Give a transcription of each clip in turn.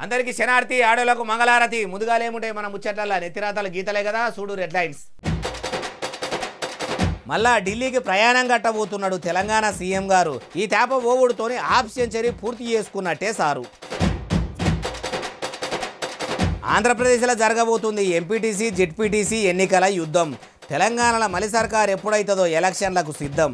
అందరికి శనార్తి ఆడోలకు మంగళారతి ముదుగాలేముంటాయి మన ముచ్చట్ల నెత్తిరాతల గీతలే కదా చూడు రెడ్ లైన్స్. మళ్ళా ఢిల్లీకి ప్రయాణం కట్టబోతున్నాడు తెలంగాణ సీఎం గారు. ఈ తేప ఓవుడుతోని హాఫ్ సెంచరీ పూర్తి చేసుకున్నట్టే సారు. ఆంధ్రప్రదేశ్లో జరగబోతుంది ఎంపీటీసీ జెడ్పీటీసీ ఎన్నికల యుద్ధం. తెలంగాణలో మలి సర్కార్ ఎప్పుడైతుందో ఎలక్షన్లకు సిద్ధం.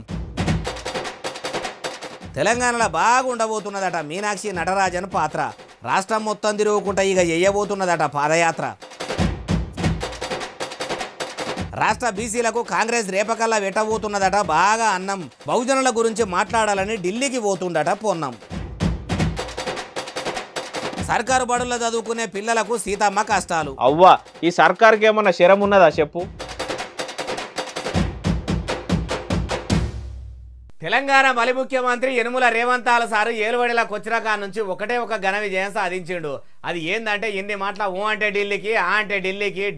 తెలంగాణలో బాగా ఉండబోతున్నదట మీనాక్షి నటరాజన్ పాత్ర. రాష్ట్రం మొత్తం తిరుగుకుంటా ఇక చేయబోతున్నదట పాదయాత్ర. రాష్ట్ర బీసీలకు కాంగ్రెస్ రేపకల్లా వెట్టబోతున్నదట బాగా అన్నం. బహుజనుల గురించి మాట్లాడాలని ఢిల్లీకి పోతుందట పొన్నం. సర్కారు బడుల్లో చదువుకునే పిల్లలకు సీతమ్మ కష్టాలు. అవ్వా ఈ సర్కార్కి ఏమన్నా శరం ఉన్నదా చెప్పు. తెలంగాణ మలి ముఖ్యమంత్రి యనుమల రేవంతాల సారు ఏలుబడిలకు వచ్చిన కాడ నుంచి ఒకటే ఒక ఘన విజయం సాధించిండు. అది ఏందంటే ఇన్ని మాటల ఊ అంటే ఢిల్లీకి ఆ అంటే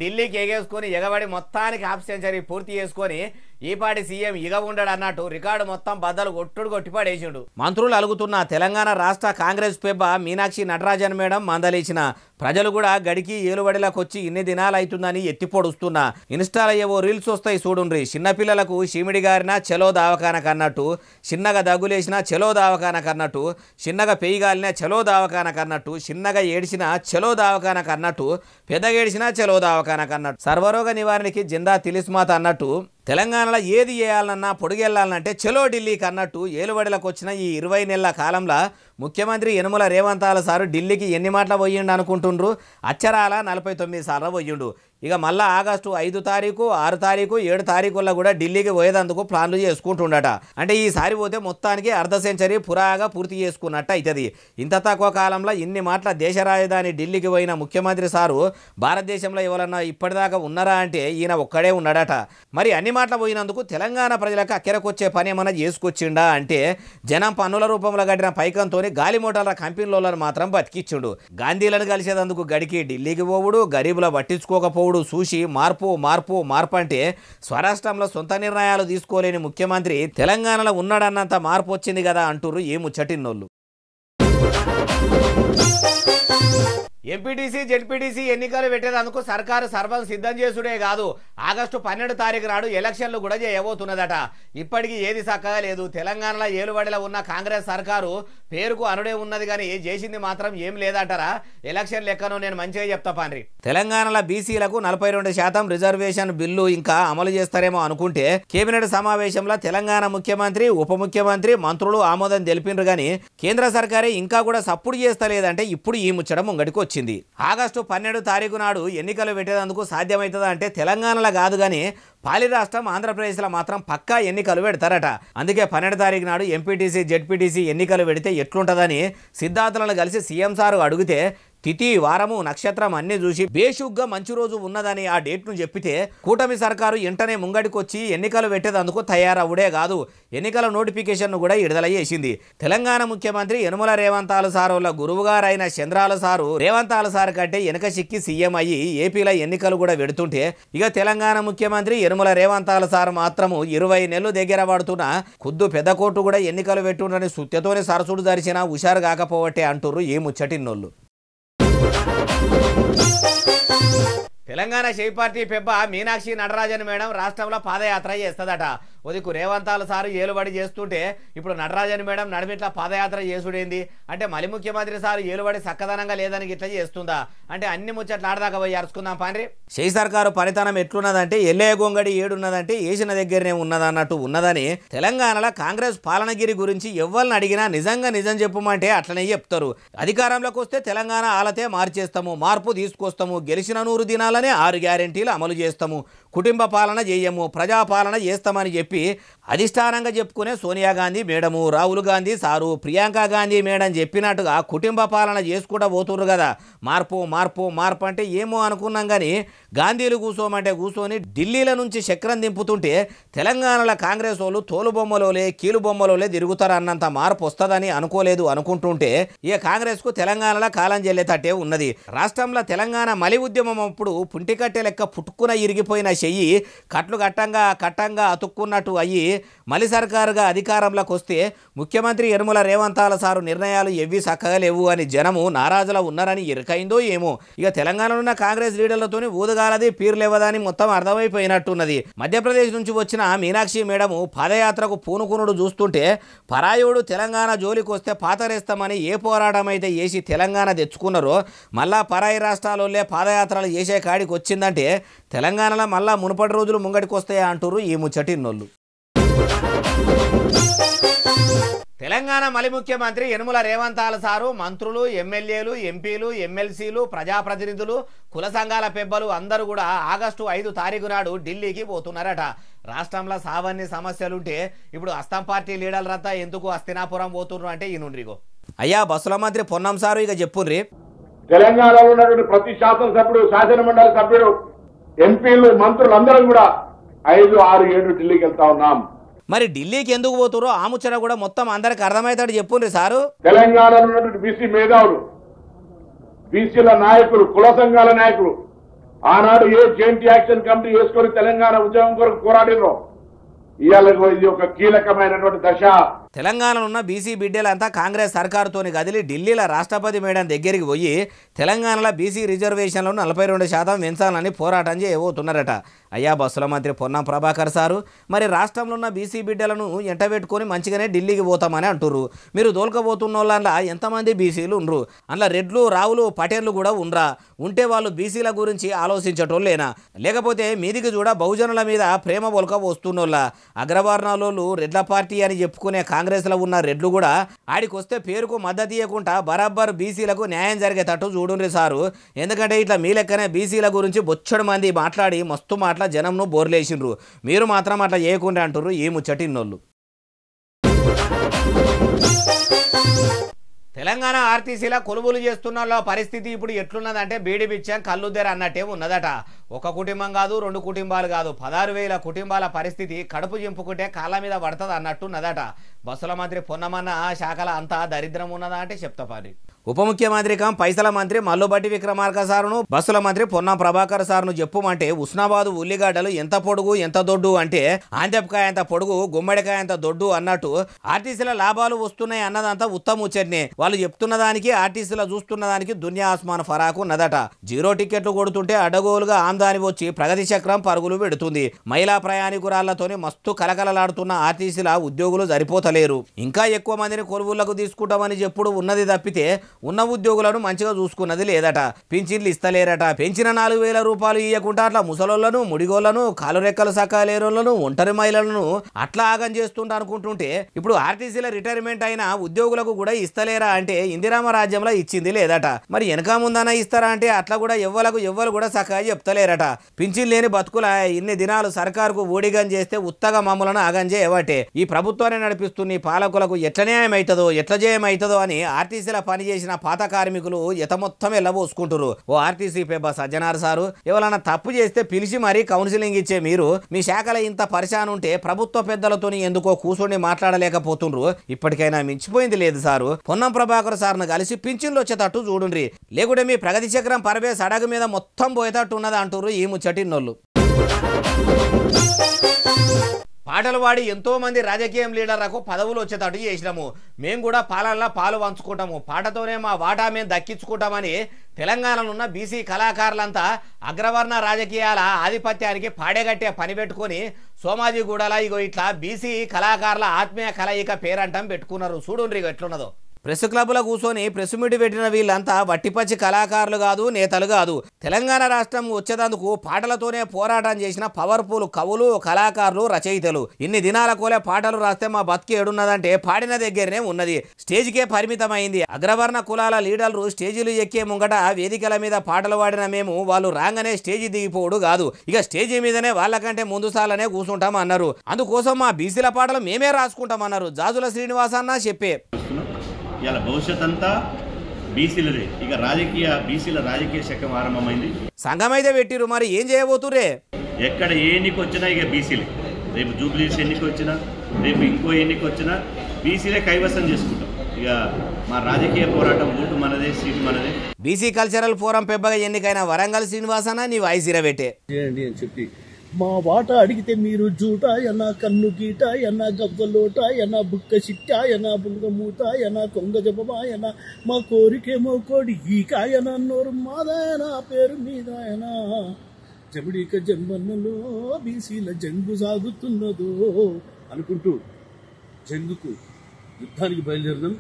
ఢిల్లీకి ఎగేసుకొని ఎగబడి మొత్తానికి హాఫ్ సెంచరీ పూర్తి చేసుకొని ఈపాటి సీఎం ఇగ ఉండడు అన్నట్టు రికార్డు మొత్తం బద్దలు కొట్టిపడేసిండు. మంత్రులు అలుగుతున్న తెలంగాణ రాష్ట్ర కాంగ్రెస్ పెబ్బ మీనాక్షి నటరాజన్ మేడం మందలిచిన ప్రజలు కూడా గడికి ఏలుబడిలకు వచ్చి ఇన్ని దినాలు అవుతుందని ఎత్తిపొడుస్తున్నా. ఇన్స్టాలో ఏవో రీల్స్ వస్తాయి చూడుండ్రి. చిన్నపిల్లలకు షిమిడి గారిన చెలో దావకానకన్నట్టు, చిన్నగా దగ్గులేసిన చెలో దావకానకన్నట్టు, చిన్నగా పెయ్యిగాలిన చెలో దావకానకన్నట్టు, చిన్నగా ఏడిచిన చెలో దావకానకన్నట్టు, పెద్దగా ఏడిచిన చెలో దావకానకన్నట్టు, సర్వరోగ నివారణకి జిందా తిలిస్మాత అన్నట్టు తెలంగాణలో ఏది చేయాలన్నా పొడిగెళ్ళాలంటే చెలో ఢిల్లీకి అన్నట్టు ఏలుబడిలకు వచ్చిన ఈ 20 నెలల కాలంలో ముఖ్యమంత్రి యనుమల రేవంతాల సారు ఢిల్లీకి ఎన్ని మాటలు పోయిండు అనుకుంటుండ్రు? అచ్చరాల 49 సార్లు పోయిండు. ఇక మళ్ళీ ఆగస్టు 5 తారీఖు 6 తారీఖు 7 తారీఖుల్లో కూడా ఢిల్లీకి పోయేందుకు ప్లాన్లు చేసుకుంటుండట. అంటే ఈసారి పోతే మొత్తానికి అర్ధ సెంచరీ పురాగా పూర్తి చేసుకున్నట్టు అవుతుంది. ఇంత తక్కువ కాలంలో ఇన్ని మాటల దేశ రాజధాని ఢిల్లీకి పోయిన ముఖ్యమంత్రి సారు భారతదేశంలో ఎవరన్నా ఇప్పటిదాకా ఉన్నారా అంటే ఈయన ఒక్కడే ఉన్నాడట. మరి అన్ని మాటలు పోయినందుకు తెలంగాణ ప్రజలకు అక్కెరకొచ్చే పని ఏమన్నా చేసుకొచ్చిండా అంటే జనం పన్నుల రూపంలో కట్టిన పైకంతో గాలి మోటార్ల కంపెనీలను మాత్రం బతికిచ్చుడు. గాంధీలను కలిసేందుకు గడికి ఢిల్లీకి పోవుడు, గరీబుల పట్టించుకోకపోవుడు చూసి మార్పు అంటే స్వరాష్ట్రంలో సొంత నిర్ణయాలు తీసుకోలేని ముఖ్యమంత్రి తెలంగాణలో ఉన్నాడన్నంత మార్పు వచ్చింది కదా అంటూరు ఏ ముచ్చటిన్నోళ్ళు. ఎంపీటీసీ జెడ్పీటీసీ ఎన్నికలు పెట్టేందుకు సర్కారు సర్వం సిద్ధం చేసుడే కాదు, ఆగస్టు 12 తారీఖు నాడు ఎలక్షన్లు కూడా చేయబోతున్నదట. ఇప్పటికీ ఏది చక్కగా లేదు. తెలంగాణలో ఏలుబడిలో ఉన్న కాంగ్రెస్ సర్కారు పేరుకు అనుడే ఉన్నది కానీ చేసింది మాత్రం ఏం లేదంటారా? ఎలక్షన్ లెక్కను నేను మంచిగా చెప్తా పాండ్రి. తెలంగాణలో బీసీలకు 42% రిజర్వేషన్ బిల్లు ఇంకా అమలు చేస్తారేమో అనుకుంటే కేబినెట్ సమావేశంలో తెలంగాణ ముఖ్యమంత్రి ఉప ముఖ్యమంత్రి మంత్రులు ఆమోదం తెలిపినరు కానీ కేంద్ర సర్కారే ఇంకా కూడా సప్పుడు చేస్తలేదంటే ఇప్పుడు ఈ ముచ్చడం ముంగడికి వచ్చింది. ఆగస్టు 12 తారీఖు నాడు ఎన్నికలు పెట్టేందుకు సాధ్యమవుతుందా అంటే తెలంగాణలో కాదు కానీ పాలి రాష్ట్రం ఆంధ్రప్రదేశ్లో మాత్రం పక్కా ఎన్నికలు పెడతారట. అందుకే 12 తారీఖు నాడు ఎంపీటీసీ జెడ్పీటీసీ ఎన్నికలు పెడితే ఎట్లుంటుందని సిద్ధార్థులను కలిసి సీఎం సారు అడిగితే తిథి వారము నక్షత్రం అన్ని చూసి బేషుగ్గా మంచి రోజు ఉన్నదని ఆ డేట్ను చెప్పితే కూటమి సర్కారు వెంటనే ముంగడికొచ్చి ఎన్నికలు పెట్టేందుకు తయారవుడే కాదు ఎన్నికల నోటిఫికేషన్ను కూడా విడుదల చేసింది. తెలంగాణ ముఖ్యమంత్రి యనుమల రేవంతాల సారుల గురువుగారైన చంద్రాల సారు రేవంతాల సారు కంటే వెనక సిక్కి సీఎం అయ్యి ఏపీలో ఎన్నికలు కూడా పెడుతుంటే ఇక తెలంగాణ ముఖ్యమంత్రి యనుమల రేవంతాల సారు మాత్రము 20 నెలలు దగ్గర పడుతున్న ఖుద్దు పెద్ద కోర్టు కూడా ఎన్నికలు పెట్టుండని సుత్యతోనే సరసుడు ధరిచినా హుషారు కాకపోవట్టే అంటుర్రు ఏ ముచ్చటిన్నోళ్ళు. తెలంగాణ షేప్ పార్టీ పెబ్బ మీనాక్షి నటరాజన్ మేడం రాష్ట్రంలో పాదయాత్ర చేస్తుందట. ఉదికు రేవంతాల సారు ఏలుబడి చేస్తుంటే ఇప్పుడు నటరాజన్ మేడం నడిమిట్ల పాదయాత్ర చేసుడేంది అంటే మలి ముఖ్యమంత్రి సారు ఏలుబడి చక్కదనంగా లేదని ఇట్లా చేస్తుందా అంటే అన్ని ముచ్చట్లు ఆడదాకా పోయి అరుచుకుందాం పాండ్రి. షే సర్కారు పనితనం ఎట్లున్నదంటే ఎల్లే గొంగడి ఏడున్నదంటే ఏసిన దగ్గరనే ఉన్నదన్నట్టు ఉన్నదని తెలంగాణలో కాంగ్రెస్ పాలనగిరి గురించి ఎవరిని అడిగినా నిజం చెప్పమంటే అట్లనే చెప్తారు. అధికారంలోకి వస్తే తెలంగాణ ఆలతే మార్చేస్తాము, మార్పు తీసుకొస్తాము, గెలిచిన 100 దినాలనే 6 గ్యారెంటీలు అమలు చేస్తాము, కుటుంబ పాలన చేయము, ప్రజాపాలన చేస్తామని చెప్పి అధిష్టానంగా చెప్పుకునే Sonia Gandhi madam, Rahul Gandhi sir, Priyanka Gandhi madam చెప్పినట్టుగా కుటుంబ పాలన చేసుకుంటూ పోతున్నారు కదా. మార్పు అంటే ఏమో అనుకున్నాం కానీ గాంధీలు కూసోమంటే కూర్చొని ఢిల్లీల నుంచి చక్రం దింపుతుంటే తెలంగాణలో కాంగ్రెస్ వాళ్ళు తోలు బొమ్మలోలే కీలు బొమ్మలోలే తిరుగుతారు అన్నంత మార్పు వస్తుందని అనుకోలేదు అనుకుంటుంటే ఇక కాంగ్రెస్కు తెలంగాణలో కాలం చెల్లేటట్టే ఉన్నది. రాష్ట్రంలో తెలంగాణ మలి ఉద్యమం అప్పుడు పుంటికట్టె లెక్క పుట్టుకున ఇరిగిపోయిన చెయ్యి కట్లు కట్టంగా అతుక్కున్నట్టు అయ్యి మలి సర్కారుగా అధికారంలోకి వస్తే ముఖ్యమంత్రి యనుమల రేవంతాల సారు నిర్ణయాలు ఎవ్వి చక్కగా లేవు అని జనము నారాజులా ఉన్నారని ఎరుకైందో ఏమో. ఇక తెలంగాణలో ఉన్న కాంగ్రెస్ లీడర్లతోని ఊదగాలది పీర్లేవదని మొత్తం అర్థమైపోయినట్టున్నది. మధ్యప్రదేశ్ నుంచి వచ్చిన మీనాక్షి మేడము పాదయాత్రకు పూనుకునుడు చూస్తుంటే పరాయుడు తెలంగాణ జోలికి వస్తే పాతరేస్తామని ఏ పోరాటం అయితే చేసి తెలంగాణ తెచ్చుకున్నారో మళ్ళా పరాయి రాష్ట్రాలలో పాదయాత్రలు చేసే కాడికి వచ్చిందంటే తెలంగాణలో మళ్ళా మునుపటి రోజులు ముంగడికి వస్తాయా అంటారు ఈ ముచ్చటిన్నోళ్ళు. తెలంగాణ మలి ముఖ్యమంత్రి యనుమల రేవంతాల సారు మంత్రులు, ఎమ్మెల్యేలు, ఎంపీలు, ఎమ్మెల్సీలు, ప్రజాప్రతినిధులు, కుల సంఘాల పెబ్బలు అందరూ కూడా ఆగస్టు 5 తారీఖు నాడు ఢిల్లీకి పోతున్నారట. రాష్ట్రంలో సావన్ని సమస్యలుంటే ఇప్పుడు అస్సాం పార్టీ లీడర్లంతా ఎందుకు హస్తినాపురం పోతున్నారు అంటే ఈ నుండ్రిగో. అయ్యా బస్సుల మంత్రి పొన్నం సారు ఇక చెప్పుర్రి. తెలంగాణలో ఉన్నటువంటి ప్రతి శాసనసభ్యుడు, శాసనమండలి సభ్యుడు, ఎంపీలు, మంత్రులు అందరం కూడా 5, 6, 7 ఢిల్లీకి వెళ్తా ఉన్నాం. మరి ఢిల్లీకి ఎందుకు పోతురో ఆ ముచ్చట కూడా మొత్తం అందరికి అర్థమవుతాడు చెప్పుండ్రి సారు. తెలంగాణలో ఉన్నటువంటి బీసీ మేధావులు, బీసీల నాయకులు, కుల సంఘాల నాయకులు ఆనాడు ఏ జాయింట్ యాక్షన్ కమిటీ వేసుకొని తెలంగాణ ఉద్యమం కొరకు పోరాడినో ఇవాళ ఇది ఒక కీలకమైనటువంటి దశ. తెలంగాణలో ఉన్న బీసీ బిడ్డలంతా కాంగ్రెస్ సర్కారుతోని కదిలి ఢిల్లీలో రాష్ట్రపతి మేడం దగ్గరికి పోయి తెలంగాణలో బీసీ రిజర్వేషన్లను 42% పెంచాలని పోరాటం చేయబోతున్నారట. అయ్యా బస్సుల మంత్రి పొన్నం ప్రభాకర్ సారు, మరి రాష్ట్రంలో ఉన్న బీసీ బిడ్డలను ఎంటబెట్టుకొని మంచిగానే ఢిల్లీకి పోతామని అంటుర్రు. మీరు దోల్కపోతున్న వాళ్ళ ఎంతమంది బీసీలు ఉండ్రు? అందులో రెడ్లు, రావులు, పటేళ్లు కూడా ఉండ్రా? ఉంటే వాళ్ళు బీసీల గురించి ఆలోచించటోళ్ళేనా? లేకపోతే మీదికి చూడ బహుజనుల మీద ప్రేమ బొలక వస్తున్నోళ్ళ? అగ్రవర్ణాలోళ్ళు రెడ్ల పార్టీ అని చెప్పుకునే కాంగ్రెస్లో ఉన్న రెడ్లు కూడా ఆడికొస్తే పేరుకు మద్దతు ఇవ్వకుండా బరాబర్ బీసీలకు న్యాయం జరిగేటట్టు చూడుండ్రి సారు. ఎందుకంటే ఇట్లా మీ లెక్కనే బీసీల గురించి బొచ్చడు మంది మాట్లాడి మస్తు మాటల జనంను బోర్లేసిండ్రు. మీరు మాత్రం అట్లా చేయకుండా అంటుర్రు ఈ ముచ్చటిన్నోళ్ళు. తెలంగాణ ఆర్టీసీలో కొలువులు చేస్తున్న పరిస్థితి ఇప్పుడు ఎట్లున్నదంటే బీడి బిచ్చం కళ్ళుద్దెర అన్నట్టే ఉన్నదట. ఒక కుటుంబం కాదు, 2 కుటుంబాలు కాదు, 16,000 కుటుంబాల పరిస్థితి కడుపు చింపుకుంటే కాళ్ళ మీద పడుతుంది అన్నట్టున్నదట. బస్సుల మంత్రి పొన్నమన్న శాఖల అంతా దరిద్రం ఉన్నదా అంటే చెప్తాపారి. ఉప ముఖ్యమంత్రి కం పైసల మంత్రి మల్లుబట్టి విక్రమార్క సారును బస్సుల మంత్రి పొన్నం ప్రభాకర్ సార్ను చెప్పుమంటే ఉస్నాబాదు ఉల్లిగడ్డలు ఎంత పొడుగు ఎంత దొడ్డు అంటే ఆంతెపకాయ ఎంత పొడుగు గుమ్మడికాయ ఎంత దొడ్డు అన్నట్టు ఆర్టీసీల లాభాలు వస్తున్నాయి అన్నదంతా ఉత్తమ ఉచ్చట్నే. వాళ్ళు చెప్తున్న దానికి ఆర్టీసీలో చూస్తున్న దానికి దునియా ఆస్మాన్ ఫరాకు ఉన్నదట. 0 టికెట్లు కొడుతుంటే అడ్డగోలుగా ఆమ్దాని వచ్చి ప్రగతి చక్రం పరుగులు పెడుతుంది. మహిళా ప్రయాణికురాళ్లతోని మస్తు కలకలలాడుతున్న ఆర్టీసీల ఉద్యోగులు సరిపోతలేరు. ఇంకా ఎక్కువ మందిని కొలువులకు తీసుకుంటామని చెప్పుడు ఉన్నది తప్పితే ఉన్న ఉద్యోగులను మంచిగా చూసుకున్నది లేదట. పింఛన్లు ఇస్తలేరట. పెంచిన 4,000 రూపాయలు ఇవ్వకుండా అట్లా ముసలోళ్లను, ముడిగోళ్లను, కాలు రెక్కలు సకాలేరోళ్లను, ఒంటరి మహిళలను అట్లా ఆగం చేస్తుంటా అనుకుంటుంటే ఇప్పుడు ఆర్టీసీలో రిటైర్మెంట్ అయిన ఉద్యోగులకు కూడా ఇస్తలేరా అంటే ఇందిరామ రాజ్యంలో ఇచ్చింది లేదట. మరి వెనక ముందన ఇస్తారా అంటే అట్లా కూడా ఎవ్వరు కూడా సక్కగా చెప్తలేరట. పింఛన్ లేని బతుకుల ఇన్ని దినాలు సర్కారుకు ఊడిగం చేస్తే ఉత్తగా మమ్మలను ఆగం చేయబట్టే ఈ ప్రభుత్వాన్ని నడిపిస్తున్న ఈ పాలకులకు ఎట్ల న్యాయం అవుతుందో ఎట్ల జయం అవుతుందో అని ఆర్టీసీలో పనిచేసిన పాత కార్మికులు ఎత మొత్తం వెళ్ళబోసుకుంటారు. ఓ ఆర్టీసీ పేపర్ సజ్జనార్ సారు, ఎవరైనా తప్పు చేస్తే పిలిచి మరీ కౌన్సిలింగ్ ఇచ్చే మీరు మీ శాఖలో ఇంత పరిశాన్ ఉంటే ప్రభుత్వ పెద్దలతోని ఎందుకో కూర్చొని మాట్లాడలేకపోతుండ్రు? ఇప్పటికైనా మించిపోయింది లేదు సారు. పొన్నం ప్రభాకర్ సార్ను కలిసి పింఛన్లు వచ్చేటట్టు చూడుండ్రి, లేకుంటే మీ ప్రగతి చక్రం పరవే సడగు మీద మొత్తం పోయేటట్టు ఉన్నది అంటారు ఈ ముచ్చటిన్నోళ్ళు. పాటలు పాడి ఎంతో మంది రాజకీయం లీడర్లకు పదవులు వచ్చేటట్టు చేసినాము. మేము కూడా పాలనలో పాలు పంచుకుంటాము, పాటతోనే మా వాటా మేము దక్కించుకుంటామని తెలంగాణలో ఉన్న బీసీ కళాకారులంతా అగ్రవర్ణ రాజకీయాల ఆధిపత్యానికి పాడేగట్టే పని పెట్టుకొని సోమాజిగూడలా ఇగో ఇట్లా బీసీ కళాకారుల ఆత్మీయ కలయిక పేరంటం పెట్టుకున్నారు. చూడుండ్రి ఎట్లున్నదో. ప్రెస్ క్లబ్లో కూర్చొని ప్రెస్ మీట్ పెట్టిన వీళ్ళంతా వట్టిపచ్చి కళాకారులు కాదు, నేతలు కాదు. తెలంగాణ రాష్ట్రం వచ్చేందుకు పాటలతోనే పోరాటం చేసిన పవర్ఫుల్ కవులు, కళాకారులు, రచయితలు. ఇన్ని దినాల కోలే పాటలు రాస్తే మా బతికి ఏడున్నదంటే పాడిన దగ్గరనే ఉన్నది, స్టేజ్కే పరిమితమైంది. అగ్రవర్ణ కులాల లీడర్లు స్టేజీలు ఎక్కే ముంగట వేదికల మీద పాటలు పాడిన మేము వాళ్ళు రాగానే స్టేజీ దిగిపోవడు కాదు, ఇక స్టేజీ మీదనే వాళ్ళకంటే ముందు సాలనే కూర్చుంటాం అన్నారు. అందుకోసం మా బీసీల పాటలు మేమే రాసుకుంటామన్నారు జాజుల శ్రీనివాసన్న చెప్పే. ఇలా భవిష్యత్ అంతా బీసీలదే. ఇక బీసీల రాజకీయ శకం ఆరంభమైంది. సంఘం అయితే పెట్టిరు, మరి ఏం చేయబోతురే? ఎక్కడ ఏ ఎన్నిక వచ్చినా ఇక బీసీలే. రేపు జూబ్లీస్ ఎన్నిక వచ్చినా, రేపు ఇంకో ఎన్నిక వచ్చినా బీసీలే కైవసం చేసుకుంటాం. ఇక మా రాజకీయ పోరాటం ఓటు మనదే, సీటు మనదే. బీసీ కల్చరల్ ఫోరం పెబ్బగా ఎన్నికైన వరంగల్ శ్రీనివాసన్న నీ వాయిస్ ఇరబెట్టే చేయండి అని చెప్పి మా వాట అడిగితే మీరు జూటాయన కన్ను గీటాయన గవ్వలోటాయన బుక్క చిట్టాయన బుంగమూతాయన కొంగ జపమాయన మా కోరికేమో కోడి ఈ కాయన నోరు మాదాయన పేరు మీదాయన జబడిక జన్మన్నలో బీసీల జంగు సాగుతున్నదో అనుకుంటూ జంగుకు యుద్ధానికి బయలుదేరదాం.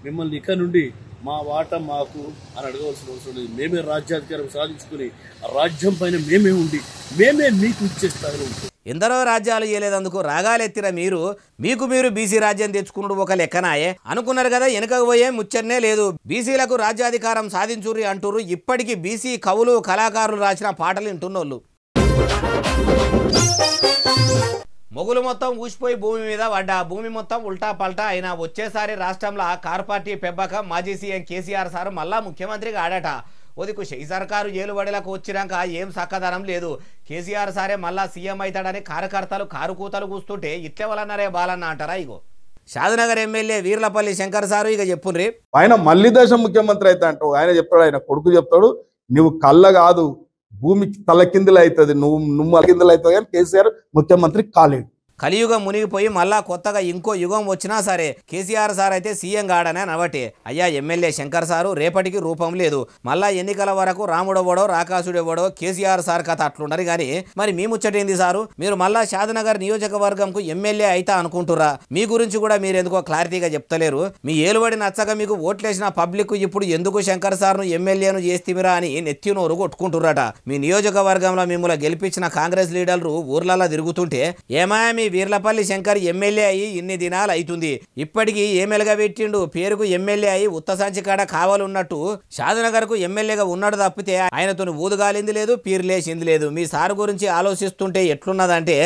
మిమ్మల్ని ఇక నుండి మా వాట మాకు అని అడగవలసిన అవసరం లేదు. మేమే రాజ్యాధికారం సాధించుకుని రాజ్యం పైన మేమే ఉండి మేమే మీకు ఇచ్చే స్థాయిలో ఉంటాం. ఎందరో రాజ్యాలు చేయలేదందుకు రాగాలెత్తిన మీకు మీరు బీసీ రాజ్యం తెచ్చుకున్నాడు ఒక లెక్కనాయే అనుకున్నారు కదా. వెనుకకు పోయే ముచ్చనే లేదు. బీసీలకు రాజ్యాధికారం సాధించుర్రి అంటుర్రు. ఇప్పటికీ బీసీ కవులు కళాకారులు రాసిన పాటలు వింటున్నోళ్ళు. మొగులు మొత్తం ఊసిపోయి భూమి మీద పడ్డా. భూమి మొత్తం ఉల్టా పల్టా అయినా వచ్చేసారి రాష్ట్రంలో కారు పార్టీ పెబ్బక మాజీ సీఎం కేసీఆర్ సారు మళ్ళా ముఖ్యమంత్రిగా ఆడట. ఓదికు షై సర్కారు ఏలుబడిలకు వచ్చినాక ఏం సక్కదనం లేదు. కేసీఆర్ సారే మళ్ళా సీఎం అవుతాడని కార్యకర్తలు కారు కూతలు కూస్తుంటే ఇట్లెవలన్నారే బాలన్న అంటారా. ఇగో షాద్నగర్ ఎమ్మెల్యే వీర్లపల్లి శంకర్ సారు ఇక చెప్పుండ్రి. ఆయన మళ్ళీ దేశం ముఖ్యమంత్రి అయితే అంటావు. ఆయన చెప్తాడు, ఆయన కొడుకు చెప్తాడు, నువ్వు కళ్ళ కాదు భూమి తల కిందులు అవుతుంది, నువ్వు కిందులు అవుతావు కానీ కేసీఆర్ ముఖ్యమంత్రి కాలేడు. కలియుగం మునిగిపోయి మళ్ళా కొత్తగా ఇంకో యుగం వచ్చినా సరే కేసీఆర్ సార్ అయితే సీఎం కాడనే నవటే. అయ్యా ఎమ్మెల్యే శంకర్ సారు రేపటికి రూపం లేదు. మళ్ళా ఎన్నికల వరకు రాముడెవడో రాకాసుడెవడో కేసీఆర్ సార్ కథ అట్లుండరు కానీ మరి మీ ముచ్చటేంది సారు? మీరు మళ్ళా షాద్నగర్ నియోజకవర్గంకు ఎమ్మెల్యే అయితే అనుకుంటురా? మీ గురించి కూడా మీరు ఎందుకో క్లారిటీగా చెప్తలేరు. మీ ఏలుబడి నచ్చక మీకు ఓట్లేసిన పబ్లిక్ ఇప్పుడు ఎందుకు శంకర్ సార్ను ఎమ్మెల్యేను చేస్తేమిరా అని నెత్తి నోరు కొట్టుకుంటుర్రట. మీ నియోజకవర్గంలో మిమ్మల్ని గెలిపించిన కాంగ్రెస్ లీడర్లు ఊర్లలో తిరుగుతుంటే ఏమా మీ వీర్లపల్లి శంకర్ ఎమ్మెల్యే అయ్యి ఇన్ని దినాలు అవుతుంది, ఇప్పటికీ ఏమెలుగా పెట్టిండు? పేరుకు ఎమ్మెల్యే అయ్యి ఉత్త సంచి కాడ కావాలన్నట్టు షాద్నగర్ కు ఎమ్మెల్యేగా ఉన్నాడు తప్పితే ఆయనతో ఊదుగాలింది లేదు, పీర్లేసింది లేదు. మీ సార్ గురించి ఆలోచిస్తుంటే ఎట్లున్నదంటే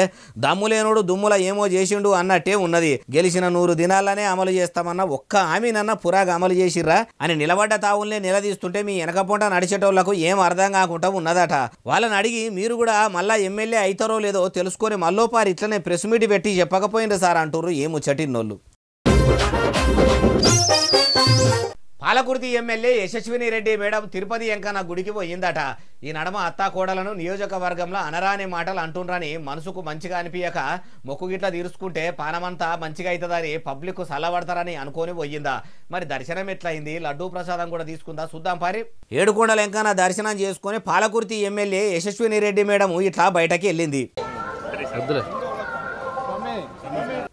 దమ్ములేనుడు దుమ్ముల ఏమో చేసిండు అన్నట్టే ఉన్నది. గెలిచిన 100 దినాలనే అమలు చేస్తామన్న ఒక్క హామీనన్న పురాగా అమలు చేసిర్రా అని నిలబడ్డ తావుల్నే నిలదీస్తుంటే మీ వెనకపొంట నడిచేటోళ్లకు ఏం అర్థం కాకుండా ఉన్నదట. వాళ్ళని అడిగి మీరు కూడా మళ్ళా ఎమ్మెల్యే అవుతారో లేదో తెలుసుకొని మళ్ళోపారి ఇట్లనే ప్రెస్ మీట్ పెట్టి చెప్పకపోయిండ్రు సార్ అంటుర్రు ఏ ముచ్చటిన్నోళ్ళు. పాలకుర్తి ఎమ్మెల్యే యశస్విని రెడ్డి మేడం తిరుపతి వెంకన్న గుడికి పోయిందట. ఈ నడమ అత్తా కోడలను నియోజకవర్గంలో అనరాని మాటలు అంటుండ్రని మనసుకు మంచిగా అనిపించక మొక్కుగిట్లా తీర్చుకుంటే పానమంతా మంచిగా అవుతుందని పబ్లిక్ సల్లబడతారని అనుకొని పోయిందా. మరి దర్శనం ఎట్లయింది? లడ్డూ ప్రసాదం కూడా తీసుకుందా చూద్దాం పారి. ఏడుకొండల వెంకన్న దర్శనం చేసుకుని పాలకుర్తి ఎమ్మెల్యే యశస్విని రెడ్డి మేడం ఇట్లా బయటకి వెళ్ళింది.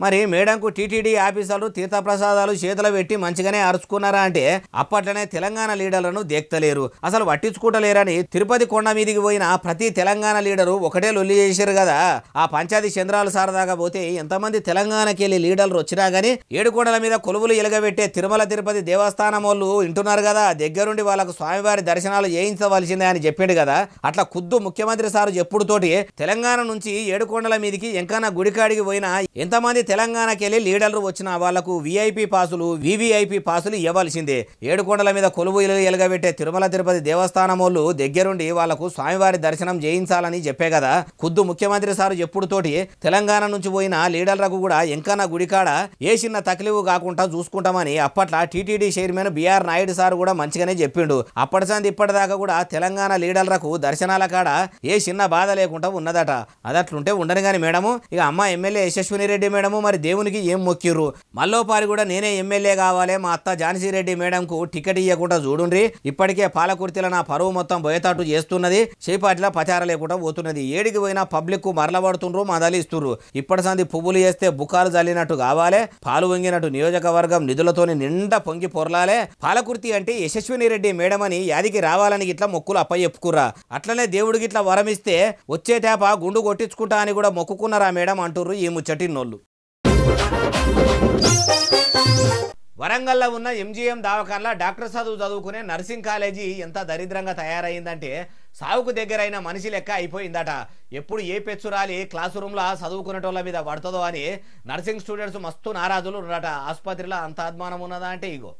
మరి మేడంకు టీటీడీ ఆఫీసర్లు తీర్థప్రసాదాలు చేతులు పెట్టి మంచిగానే అరుచుకున్నారా అంటే అప్పట్లోనే తెలంగాణ లీడర్లను దేక్తలేరు, అసలు పట్టించుకుంటలేరని తిరుపతి కొండ మీదికి పోయిన ప్రతి తెలంగాణ లీడరు ఒకటే లొల్లి చేశారు కదా. ఆ పంచాయతీ చంద్రాల సారదాగా పోతే ఎంతమంది తెలంగాణకి వెళ్ళి లీడర్లు వచ్చినా గానీ ఏడుకొండల మీద కొలువులు ఎలగబెట్టే తిరుమల తిరుపతి దేవస్థానం వాళ్ళు వింటున్నారు కదా, దగ్గరుండి వాళ్ళకు స్వామివారి దర్శనాలు చేయించవలసిందే అని చెప్పిండు కదా. అట్లా ఖుద్దు ముఖ్యమంత్రి సారు చెప్పుడుతోటి తెలంగాణ నుంచి ఏడుకొండల మీదికి ఎంకన్నా గుడికాడికి పోయినా ఎంతమంది తెలంగాణకి వెళ్ళి లీడర్లు వచ్చిన వాళ్లకు విఐపి పాసులు వివిఐపి పాసులు ఇవ్వాల్సిందే. ఏడుకొండల మీద కొలువు ఎలగబెట్టే తిరుమల తిరుపతి దేవస్థానం వాళ్ళు దగ్గరుండి వాళ్లకు స్వామివారి దర్శనం చేయించాలని చెప్పే కదా. ఖుద్దు ముఖ్యమంత్రి సారు చెప్పుడుతోటి తెలంగాణ నుంచి పోయిన లీడర్లకు కూడా ఎంకన్నా గుడికాడ ఏ చిన్న తక్లీఫ్ కాకుండా చూసుకుంటామని అప్పట్ల TTD chairman BR Naidu sir కూడా మంచిగానే చెప్పిండు. అప్పటి సంది ఇప్పటిదాకా కూడా తెలంగాణ లీడర్లకు దర్శనాల కాడ ఏ చిన్న బాధ లేకుండా ఉన్నదట. అదట్లుంటే ఉండను గాని మేడము ఇక అమ్మ ఎమ్మెల్యే యశస్విని రెడ్డి మేడము మరి దేవునికి ఏం మొక్కిర్రు? మల్లోపారి కూడా నేనే ఎమ్మెల్యే కావాలి, మా అత్త ఝాన్సీ రెడ్డి మేడంకు టికెట్ ఇవ్వకుండా చూడుండ్రి, ఇప్పటికే పాలకుర్తిలో నా పరువు మొత్తం బోయతాటు చేస్తున్నది, చేపాటిలా పచార లేకుండా పోతున్నది, ఏడికి పోయినా పబ్లిక్ మరలబడుతుండ్రు మదలిస్తుర్రు, ఇప్పటి సంది పువ్వులు చేస్తే బుకాలు జల్లినట్టు కావాలి, పాలు వంగినట్టు నియోజకవర్గం నిధులతోని నిండా పొంగి పొరలాలే, పాలకుర్తి అంటే యశస్విని రెడ్డి మేడం అని యాదికి రావాలని గిట్లా మొక్కులు అప్పచెప్పుకుర్రా, అట్లనే దేవుడికి ఇట్లా వరమిస్తే వచ్చే తేప గుండు కొట్టించుకుంటా అని కూడా మొక్కుకున్నారా మేడం అంటుర్రు ఈ ముచ్చటిన్నోళ్ళు. వరంగల్లో ఉన్న ఎంజీఎం దవాఖానలో డాక్టర్ చదువుకునే నర్సింగ్ కాలేజీ ఎంత దరిద్రంగా తయారైందంటే సావుకు దగ్గరైన మనిషి లెక్క అయిపోయిందట. ఎప్పుడు ఏ పెచ్చురాలి క్లాసు రూమ్లో చదువుకునేటోళ్ళ మీద పడుతుందో అని నర్సింగ్ స్టూడెంట్స్ మస్తు నారాజులు ఉన్నారట. ఆసుపత్రిలో అంత అద్మానం ఉన్నదా అంటే ఇగో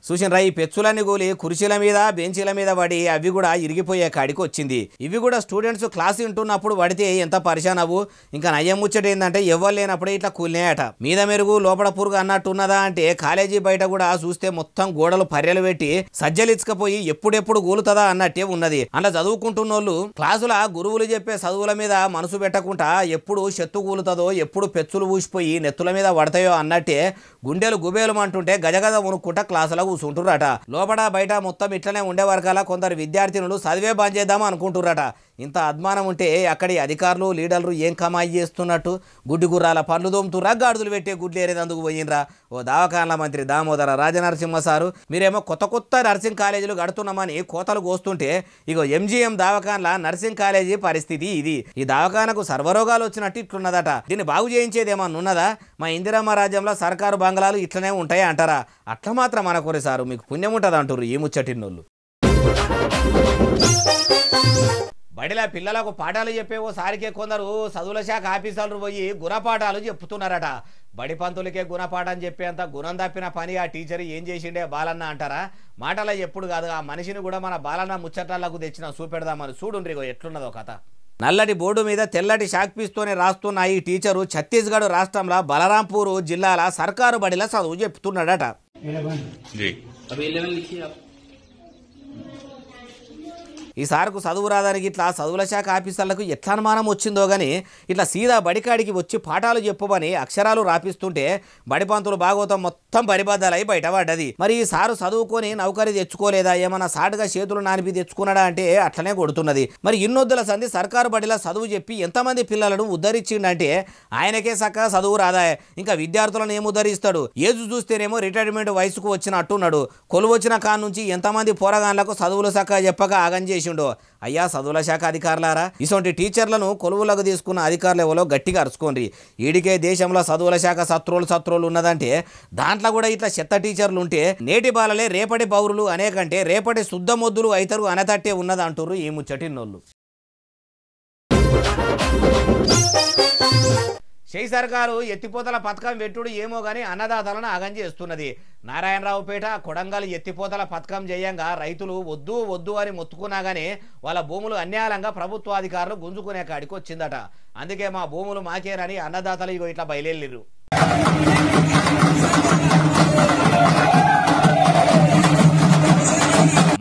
చూసినరా ఈ పెచ్చులన్నీ కూలి కుర్చీల మీద బెంచీల మీద పడి అవి కూడా ఇరిగిపోయే కాడికి వచ్చింది. ఇవి కూడా స్టూడెంట్స్ క్లాస్ వింటున్నప్పుడు పడితే ఎంత పరిశాన్ అవ్వు. ఇంకా నయ్యం ముచ్చట ఏంటంటే ఎవ్వరు లేనప్పుడే ఇట్లా కూలినాయట. మీద మెరుగు లోపల పురుగు అన్నట్టు ఉన్నదా అంటే కాలేజీ బయట కూడా చూస్తే మొత్తం గోడలు పర్రెలు పెట్టి సజ్జలిచ్చుకపోయి ఎప్పుడెప్పుడు కూలుతుందా అన్నట్టే ఉన్నది. అలా చదువుకుంటున్నోళ్ళు క్లాసుల గురువులు చెప్పే చదువుల మీద మనసు పెట్టకుండా ఎప్పుడు చెత్తు కూలుతుందో ఎప్పుడు పెచ్చులు ఊసిపోయి నెత్తుల మీద పడతాయో అన్నట్టే గుండెలు గుబేలు అంటుంటే గజగజ ఉనుక్కుంటా క్లాసులో కూర్చుంటుర్రట. లోపల బయట మొత్తం ఇట్లనే ఉండే వరకాల కొందరు విద్యార్థినులు చదివే బంద్ చేద్దామా అనుకుంటుర్రట. ఇంత అద్మానం ఉంటే అక్కడి అధికారులు లీడర్లు ఏం కమాయి చేస్తున్నట్టు గుడ్డి గుర్రాల పనులు దోముతుర్రా గాడుదులు పెట్టే గుడ్లు ఏరేదందుకు పోయినరా. ఓ దవాఖానాల మంత్రి దామోదర రాజనరసింహ సారు మీరేమో కొత్త నర్సింగ్ కాలేజీలు కడుతున్నామని కోతలు కోస్తుంటే ఇగో ఎంజీఎం దవాఖాన్ల నర్సింగ్ కాలేజీ పరిస్థితి ఇది. ఈ దవాఖానకు సర్వరోగాలు వచ్చినట్టు ఇట్లున్నదట. దీన్ని బాగు చేయించేది ఏమన్నా ఉన్నదా? మా ఇందిరమ్మ రాజ్యంలో సర్కారు బంగ్లాలు ఇట్లనే ఉంటాయి అంటారా? అట్లా మాత్రం అనకూరే సారు, మీకు పుణ్యం ఉంటుంది అంటారు ఈ ముచ్చటిన్నోళ్ళు. బడిలా పిల్లలకు పాఠాలు చెప్పేవో సారికే కొందరు చదువుల శాఖ ఆఫీసర్లు పోయి గుణపాఠాలు చెప్తున్నారట. బడి పంతులకే గుణపాఠం చెప్పేంత గుణం తప్పిన పని ఆ టీచర్ ఏం చేసిండే బాలన్న అంటారా? మాటల ఎప్పుడు కాదు, ఆ మనిషిని కూడా మన బాలన్న ముచ్చటాలకు తెచ్చిన చూపెడదామని చూడుండ్రిగో ఎట్లున్నదో కథ. నల్లటి బోర్డు మీద తెల్లటి షాక్ పీస్తోనే రాస్తున్న ఈ టీచరు ఛత్తీస్గఢ్ రాష్ట్రంలో బలరాంపూర్ జిల్లాల సర్కారు బడిలో చదువు చెప్తున్నాడట. ఈ సార్కు చదువు రాదానికి ఇట్లా చదువుల శాఖ ఆఫీసర్లకు ఎట్లా అనుమానం వచ్చిందో గానీ ఇట్లా సీదా బడికాడికి వచ్చి పాఠాలు చెప్పమని అక్షరాలు రాపిస్తుంటే బడి పంతులు భాగవతం మొత్తం పరిబద్ధాలై బయటపడ్డది. మరి ఈ సారు చదువుకొని నౌకరీ తెచ్చుకోలేదా, ఏమన్నా సాటుగా చేతులు నానిపి తెచ్చుకున్నాడా అంటే అట్లనే కొడుతున్నది. మరి ఇన్నొద్దుల సంది సర్కారు బడిలో చదువు చెప్పి ఎంతమంది పిల్లలను ఉద్ధరించిండంటే ఆయనకే సక్క చదువు రాదా, ఇంకా విద్యార్థులను ఏం ఉద్ధరిస్తాడు? ఏజు చూస్తేనేమో రిటైర్మెంట్ వయసుకు వచ్చినట్టున్నాడు. కొలువొచ్చిన కాడ నుంచి ఎంతమంది పోరగాన్లకు చదువులు సక్క చెప్పక ఆగం చేసి అయ్యా చదువుల శాఖ అధికారులారా, ఇటువంటి టీచర్లను కొలువులకు తీసుకున్న అధికారులు ఎవరో గట్టిగా అరుచుకోండి. ఈడికే దేశంలో చదువుల శాఖ సత్రోలు ఉన్నదంటే దాంట్లో కూడా ఇట్లా చెత్త టీచర్లు ఉంటే నేటి బాలలే రేపటి పౌరులు అనేకంటే రేపటి శుద్ధ మొద్దులు అయితరు అనతట్టే ఉన్నది అంటుర్రు ఈ ముచ్చటిన్నోళ్ళు. చేయి సర్కారు ఎత్తిపోతల పథకం పెట్టుడు ఏమో గానీ అన్నదాతలను ఆగం చేస్తున్నది. నారాయణరావుపేట కొడంగల్ ఎత్తిపోతల పథకం చేయంగా రైతులు వద్దు వద్దు అని మొత్తుకున్నా గానీ వాళ్ళ భూములు అన్యాయంగా ప్రభుత్వాధికారులు గుంజుకునే కాడికి వచ్చిందట. అందుకే మా భూములు మాకేనని అన్నదాతలు ఇగో ఇట్లా బయలుదేరిరు.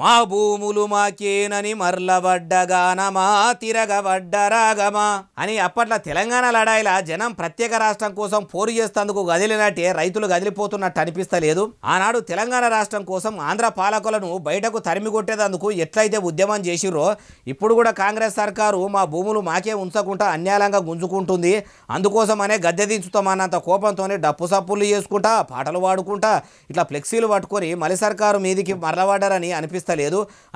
మా భూములు మాకేనని మర్లబడ్డగానమా తిరగబడ్డరాగమా అని అప్పట్లో తెలంగాణ లడాయిలా జనం ప్రత్యేక రాష్ట్రం కోసం పోరు చేస్తేందుకు గదిలినట్టే రైతులు గదిలిపోతున్నట్టు అనిపిస్తలేదు. ఆనాడు తెలంగాణ రాష్ట్రం కోసం ఆంధ్ర పాలకులను బయటకు తరిమి కొట్టేందుకు ఎట్లయితే ఉద్యమం చేసిరో ఇప్పుడు కూడా కాంగ్రెస్ సర్కారు మా భూములు మాకే ఉంచకుండా అన్యాయంగా గుంజుకుంటుంది, అందుకోసమనే గద్దె దించుతామన్నంత కోపంతోనే డప్పు సప్పులు చేసుకుంటా పాటలు పాడుకుంటా ఇట్లా ఫ్లెక్సీలు పట్టుకొని మలి సర్కారు మీదికి మరలబడ్డారని అనిపిస్తలేదు.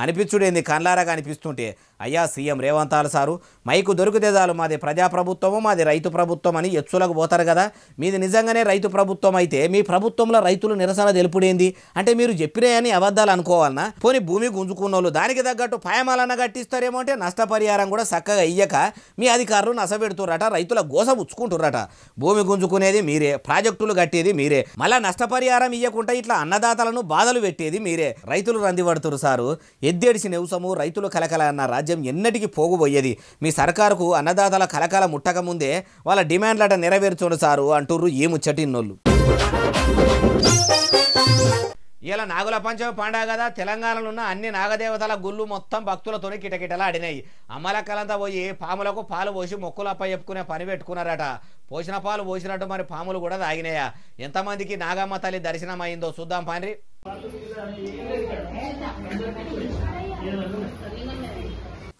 అనిపించుడేంది కన్లారాగా అనిపిస్తుంటే. అయ్యా సీఎం రేవంత్ సారు మైకు దొరికితే చాలు మాది ప్రజాప్రభుత్వము మాది రైతు ప్రభుత్వం అని ఎచ్చులకు పోతారు కదా. మీది నిజంగానే రైతు ప్రభుత్వం అయితే మీ ప్రభుత్వంలో రైతులు నిరసన తెలుపుడేంది అంటే మీరు చెప్పినాయని అబద్ధాలు అనుకోవాలన్నా? పోనీ భూమి గుంజుకున్నోళ్ళు దానికి తగ్గట్టు పాయమాలన్న కట్టిస్తారేమో అంటే నష్టపరిహారం కూడా చక్కగా ఇయ్యక మీ అధికారులు నసబెడుతుర్రట, రైతుల గోస పుచ్చుకుంటుర్రట. భూమి గుంజుకునేది మీరే, ప్రాజెక్టులు కట్టేది మీరే, మళ్ళా నష్టపరిహారం ఇయ్యకుండా ఇట్లా అన్నదాతలను బాధలు పెట్టేది మీరే. రైతులు రందిపడుతురు సారు. ఎద్దేడిసి నెవసము రైతులు కలకల అన్న రాజ్యం ఎన్నటికీ పోగుపోయేది. మీ సర్కారుకు అన్నదాతల కలకల ముట్టక ముందే వాళ్ళ డిమాండ్లట నెరవేర్చోడు సారు అంటుర్రు ఈ ముచ్చటిన్నోళ్ళు. ఇలా నాగుల పంచమి పండుగ కదా, తెలంగాణలో ఉన్న అన్ని నాగదేవతల గుళ్ళు మొత్తం భక్తులతోనే కిటకిటలా ఆడినాయి. అమ్మలక్కలంతా పోయి పాములకు పాలు పోసి మొక్కులప్ప చెప్పుకునే పని పెట్టుకున్నారట. పోసిన పాలు పోసినట్టు మరి పాములు కూడా తాగినాయా? ఎంతమందికి నాగమ్మ తల్లి దర్శనం అయిందో చూద్దాం పాండ్రి.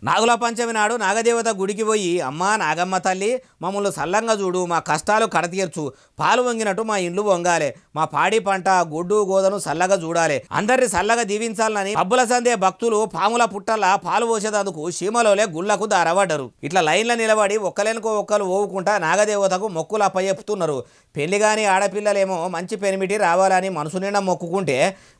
నాగుల పంచమి నాడు నాగదేవత గుడికి పోయి అమ్మా నాగమ్మ తల్లి మమ్మల్ని సల్లంగా చూడు, మా కష్టాలు కడతీర్చు, పాలు వంగినట్టు మా ఇండ్లు వంగాలే, మా పాడి పంట గొడ్డు గోదను సల్లగా చూడాలి, అందరిని సల్లగా దీవించాలని పబ్బుల సందే భక్తులు పాముల పుట్టల్లా పాలు పోసేందుకు సీమలోలే గుళ్లకు దారబడ్డరు. ఇట్లా లైన్ల నిలబడి ఒక్కలేనుకో ఒక్కరు ఓవుకుంటా నాగదేవతకు మొక్కులు అప్పచెప్తున్నారు. పెళ్లి కాని ఆడపిల్లలేమో మంచి పెనిమిటి రావాలని మనసు నిండా మొక్కుకుంటే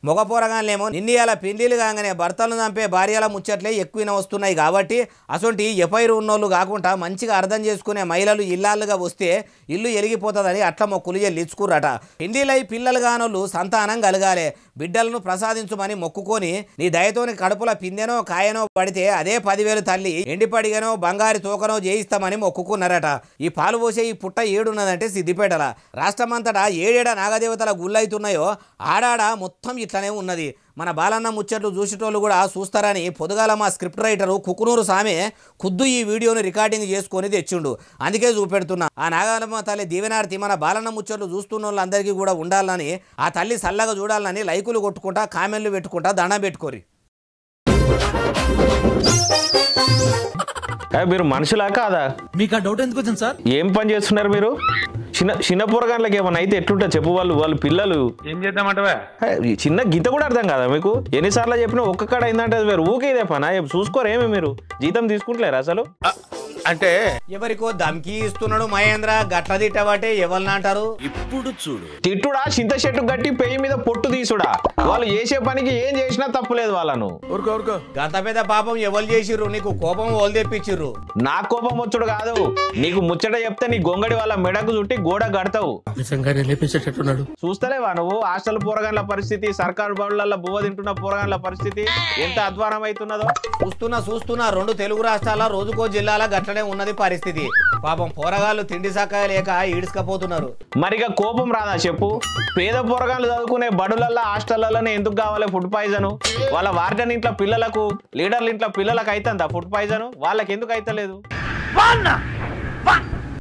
మగ పోరగాళ్ళేమో నిన్నయాల పెళ్లిలు కాగానే భర్తలను చంపే భార్యల ముచ్చట్లే ఎక్కువ వస్తున్నాయి కాబట్టి అసొంటి ఎఫైర్ ఉన్నోళ్ళు కాకుండా మంచిగా అర్థం చేసుకునే మహిళలు ఇల్లాలుగా వస్తే ఇల్లు ఎలిగిపోతుందని అట్ల మొక్కులు చెల్లించుకుర్రట. పెళ్లిలై పిల్లలు కానోళ్ళు సంతానం కలగాలి, బిడ్డలను ప్రసాదించుమని మొక్కుకొని నీ దయతోని కడుపుల పిందెనో కాయనో పడితే అదే 10,000 తల్లి ఎండిపడిగనో బంగారి తోకనో చేయిస్తామని మొక్కుకున్నారట. ఈ పాలు పోసే ఈ పుట్ట ఏడున్నదంటే సిద్దిపేటల. రాష్ట్రమంతటా ఏడేడ నాగదేవతల గుళ్ళైతున్నాయో ఆడాడ మొత్తం ఇట్లనే ఉన్నది. మన బాలన్న ముచ్చట్లు చూసేటోళ్ళు కూడా చూస్తారని పొదుగాల మా స్క్రిప్ట్ రైటరు కుకునూరు సామె ఖుద్దు ఈ వీడియోని రికార్డింగ్ చేసుకొని తెచ్చిండు. అందుకే చూపెడుతున్నా. ఆ నాగమ్మ తల్లి దీవెనార్తి మన బాలన్న ముచ్చట్లు చూస్తున్న వాళ్ళందరికీ కూడా ఉండాలని, ఆ తల్లి చల్లగా చూడాలని లైకులు కొట్టుకుంటా కామెంట్లు పెట్టుకుంటా దండం పెట్టుకోరి. మీరు మనుషులా కాదా? మీకు ఆ డౌట్ ఎందుకు వచ్చింది సార్? ఏం పని చేస్తున్నారు మీరు? చిన్న పోరగాళ్ళకి ఏమన్నా అయితే ఎట్లుంటా చెప్పు. వాళ్ళు పిల్లలు ఏం చేద్దామంటవా? చిన్న గీత కూడా అర్థం కదా మీకు? ఎన్నిసార్లు చెప్పినా ఒక్క కాడ అయిందంటే వేరు ఊకే ఇదే పనా? చూసుకోరేమి మీరు? జీతం తీసుకుంటలేరు అసలు? అంటే ఎవరికో దమ్కి ఇస్తున్నాడు మహేంద్ర, గట్ల తిట్టబట్టే ఎవరిని అంటారు. ఇప్పుడు చూడు, తిట్టుడా చింత చెట్టు గట్టి పెయ్యి మీద పొట్టు తీసుడా. వాళ్ళు చేసే పనికి ఏం చేసినా తప్పులేదు వాళ్ళను. గంత పెద్ద పాపం ఎవరు చేసిర్రు? నీకు కోపం వాళ్ళు తెప్పించిర్రు. నా కోపం వచ్చుడు కాదు, నీకు ముచ్చట చెప్తే నీ గొంగడి వాళ్ళ మెడకు చుట్టి గోడ కడతావు. నిజంగానే లేపేసేటట్టున్నాడు. చూస్తలేవా నువ్వు హాస్టల్ పోరగాన్ల పరిస్థితి, సర్కారు బడులలో బువ్వ తింటున్న పోరగాన్ల పరిస్థితి ఎంత అధ్వానం అవుతున్నదో? చూస్తున్నా 2 తెలుగు రాష్ట్రాల రోజుకో జిల్లాల గట్లనే ఉన్నది పరిస్థితి. పాపం పోరగాళ్ళు తిండి సక్కగా లేక ఈడ్చుకపోతున్నారు. మరిగా కోపం రాదా చెప్పు? పేద పోరగాళ్ళు చదువుకునే బడులల్లో హాస్టళ్లలోనే ఎందుకు కావాలి ఫుడ్ పాయిజన్? వాళ్ళ వార్డెన్ ఇంట్లో పిల్లలకు, లీడర్ల ఇంట్లో పిల్లలకు అవుతుందా ఫుడ్ పాయిజన్? వాళ్ళకి ఎందుకు అవుతలేదు?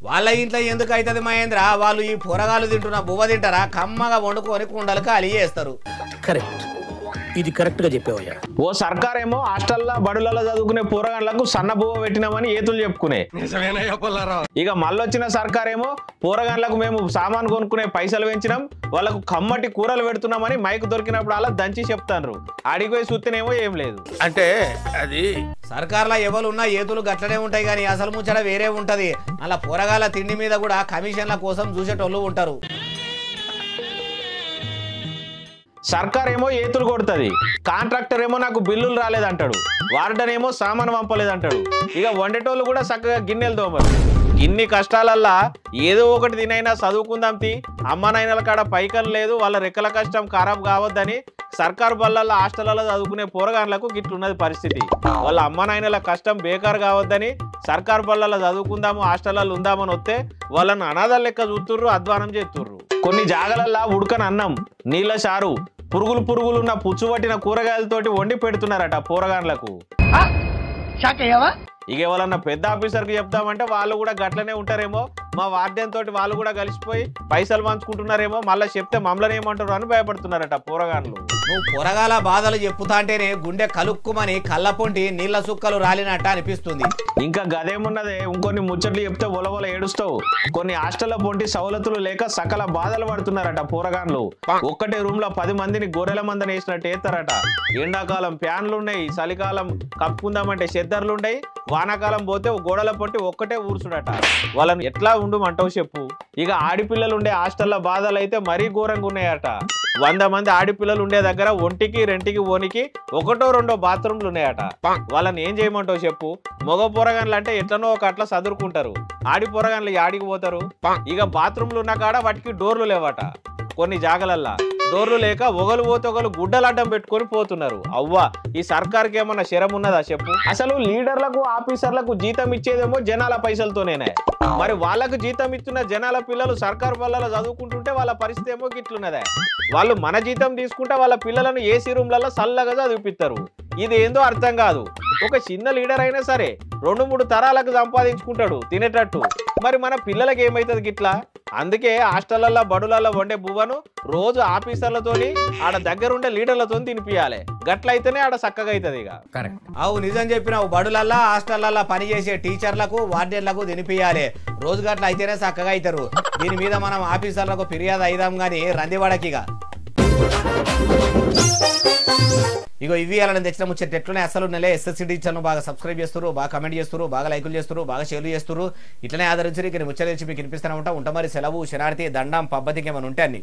వాళ్ళ ఇంట్లో ఎందుకు అవుతుంది మహేంద్ర? వాళ్ళు ఈ పోరగాళ్ళు తింటున్న బువ్వ తింటారా? కమ్మగా వండుకొని కుండలు ఖాళీ చేస్తారు. కరెక్ట్, ఇది కరెక్ట్ గా చెప్పేవయ్యా. ఓ సర్కారేమో హాస్టల్లో బడులలో చదువుకునే పోరగాళ్లకు సన్న బువ్వ పెట్టినామని ఏతులు చెప్పుకునే. ఇక మళ్ళొచ్చిన సర్కారేమో పోరగాళ్లకు మేము సామాన్ కొనుక్కునే పైసలు పెంచినాం, వాళ్ళకు కమ్మటి కూరలు పెడుతున్నామని మైకు దొరికినప్పుడు అలా దంచి చెప్తారు. అడిగిపోయి చూస్తేనేమో ఏం లేదు. అంటే అది సర్కార్లో ఎవరున్నా ఏతులు గట్లనే ఉంటాయి కానీ అసలు ముచ్చట వేరే ఉంటది. అలా పోరగాళ్ళ తిండి మీద కూడా కమిషన్ల కోసం చూసేటోళ్ళు ఉంటారు. సర్కార్ ఏమో ఏతులు కొడుతుంది, కాంట్రాక్టర్ ఏమో నాకు బిల్లులు రాలేదంటాడు, వార్డన్ ఏమో సామాను పంపలేదంటాడు. ఇక వండేటోళ్ళు కూడా చక్కగా గిన్నెలు తోమరు. ఇన్ని కష్టాలల్లా ఏదో ఒకటి తినైనా చదువుకుందాం తి, అమ్మనైనల కాడ పైకలు లేదు, వాళ్ళ రెక్కల కష్టం ఖరాబ్ కావద్దని సర్కారు బళ్ళల్లో హాస్టళ్లలో చదువుకునే పోరగాన్లకు గిట్లున్నది పరిస్థితి. వాళ్ళ అమ్మనైనల కష్టం బేకారు కావద్దని సర్కారు బళ్ళల్లో చదువుకుందాము, హాస్టళ్లలో ఉందామని వస్తే వాళ్ళను అనాథాల లెక్క చూస్తుర్రు, అధ్వానం చేస్తుర్రు. కొన్ని జాగలల్లా ఉడకని అన్నం, నీళ్ళ చారు, పురుగులున్న పుచ్చుపట్టిన కూరగాయలతోటి వండి పెడుతున్నారట పోరగాన్లకు. ఇక ఎవరన్నా పెద్ద ఆఫీసర్కి చెప్తామంటే వాళ్ళు కూడా గట్లనే ఉంటారేమో, మా వార్డెన్ తోటి వాళ్ళు కూడా కలిసిపోయి పైసలు పంచుకుంటున్నారేమో, మళ్ళీ చెప్తే మమ్మల్ని ఏమంటారు అని భయపడుతున్నారట పోరగాన్లు. నువ్వు పొరగాల బాధలు చెప్పుతా అంటేనే గుండె కలుక్కుమని కళ్ళపొంటి నీళ్ల సుక్కలు రాలినట్టు అనిపిస్తుంది. ఇంకా గదేమున్నదే, ఇంకొన్ని ముచ్చట్లు చెప్తే ఒలవల ఏడుస్తావు. కొన్ని హాస్టల్ల పొంటి సవలతులు లేక సకల బాధలు పడుతున్నారట పోరగాన్లు. ఒక్కటే రూమ్ లో 10 మందిని గొర్రెల మందని వేసినట్టు వేస్తారట. ఎండాకాలం ఫ్యాన్లున్నాయి, చలికాలం కప్పుకుందామంటే చెద్దర్లుంటాయి, వానాకాలం పోతే గోడల పొంటి ఒక్కటే ఊర్చుడట. వాళ్ళని ఎట్లా ఉండమంటావు చెప్పు? ఇక ఆడిపిల్లలు ఉండే హాస్టల్లో బాధలు అయితే మరీ ఘోరంగా ఉన్నాయట. 100 మంది ఆడిపిల్లలు ఉండే దగ్గర ఒంటికి 2కి ఓనికి 1-2 బాత్రూమ్లు ఉన్నాయట. వాళ్ళని ఏం చేయమంటావు చెప్పు? మగ పోరగాన్లు అంటే ఎట్లనో ఒక అట్లా చదువుకుంటారు, ఆడి పోరగాన్లు ఆడికి పోతారు. ఇక బాత్రూమ్లు ఉన్న కాడ వాటికి డోర్లు లేవట. కొన్ని జాగలల్లా డోర్లు లేక ఒకరు పోతే ఒకరు గుడ్డలడ్డం పెట్టుకొని పోతున్నారు. అవ్వా, ఈ సర్కార్కి ఏమన్నా శరం ఉన్నదా చెప్పు? అసలు లీడర్లకు ఆఫీసర్లకు జీతం ఇచ్చేదేమో జనాల పైసలతోనేనే. మరి వాళ్ళకు జీతం ఇస్తున్న జనాల పిల్లలు సర్కారు బళ్ళలో చదువుకుంటుంటే వాళ్ళ పరిస్థితి ఏమో గిట్లున్నదే. వాళ్ళు మన జీతం తీసుకుంటే వాళ్ళ పిల్లలను ఏసీ రూమ్లలో చల్లగా చదివిపిస్తారు. ఇది ఏందో అర్థం కాదు. ఒక చిన్న లీడర్ అయినా సరే 2-3 తరాలకు సంపాదించుకుంటాడు తినేటట్టు. మరి మన పిల్లలకి ఏమైతుంది గిట్లా? అందుకే హాస్టళ్లలో బడులలో వండే బువ్వను రోజు ఆఫీసర్లతోని ఆడ దగ్గరుండే లీడర్లతో తినిపియాలి. గట్లయితేనే ఆడ చక్కగా అవుతుంది. ఇక అవు నిజం చెప్పినావు. బడులల్లా హాస్టళ్లల్లో పనిచేసే టీచర్లకు వార్డెన్లకు తినిపియాలి. రోజు గట్ల అయితేనే చక్కగా అవుతారు. దీని మీద మనం ఆఫీసర్లకు ఫిర్యాదు అయిదాం గానీ రందివాడకిగా. ఇగో ఇవి అలా తెచ్చిన ముచ్చట ఎట్లనే అసలు నెలే ఎస్ఎస్సిడి ఛానల్ బాగా సబ్స్క్రైబ్ చేస్తారు, బాగా కమెంట్ చేస్తారు, బాగా లైకులు చేస్తారు, బాగా షేర్లు చేస్తారు. ఇట్లనే ఆదరించి ముచ్చట తెచ్చి మీకు వినిపిస్తూనే ఉంటా. మరి సెలవు, శనార్థి, దండం, పబ్బతికి ఏమైనా ఉంటే అన్ని.